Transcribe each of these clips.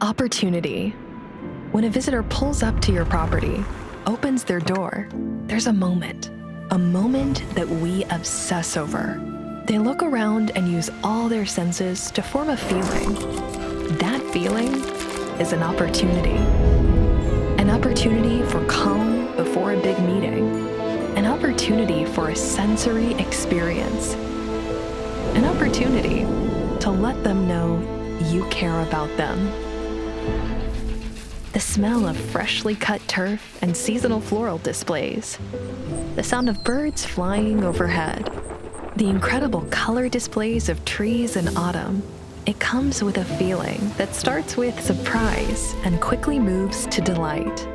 Opportunity. When a visitor pulls up to your property, opens their door, there's a moment that we obsess over. They look around and use all their senses to form a feeling. That feeling is an opportunity. An opportunity for calm before a big meeting. An opportunity for a sensory experience. An opportunity to let them know you care about them. The smell of freshly cut turf and seasonal floral displays. The sound of birds flying overhead. The incredible color displays of trees in autumn. It comes with a feeling that starts with surprise and quickly moves to delight.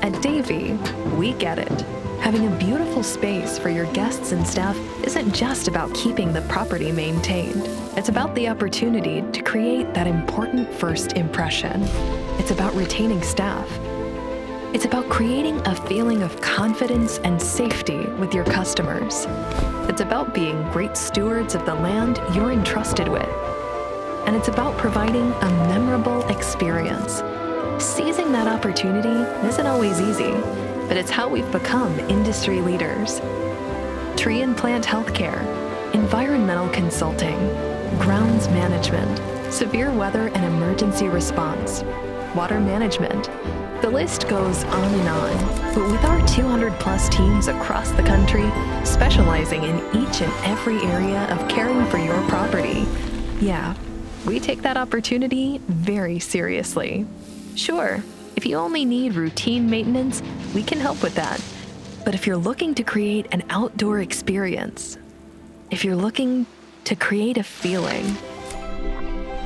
At Davey, we get it. Having a beautiful space for your guests and staff isn't just about keeping the property maintained. It's about the opportunity to create that important first impression. It's about retaining staff. It's about creating a feeling of confidence and safety with your customers. It's about being great stewards of the land you're entrusted with. And it's about providing a memorable experience. Seizing that opportunity isn't always easy, but it's how we've become industry leaders. Tree and plant healthcare, environmental consulting, grounds management, severe weather and emergency response, water management. The list goes on and on, but with our 200+ teams across the country, specializing in each and every area of caring for your property, yeah, we take that opportunity very seriously. Sure, if you only need routine maintenance, we can help with that. But if you're looking to create an outdoor experience, if you're looking to create a feeling,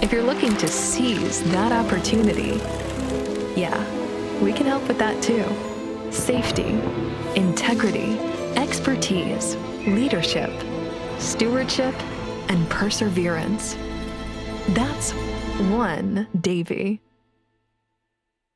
if you're looking to seize that opportunity, yeah, we can help with that too. Safety, integrity, expertise, leadership, stewardship, and perseverance. That's ONEDavey.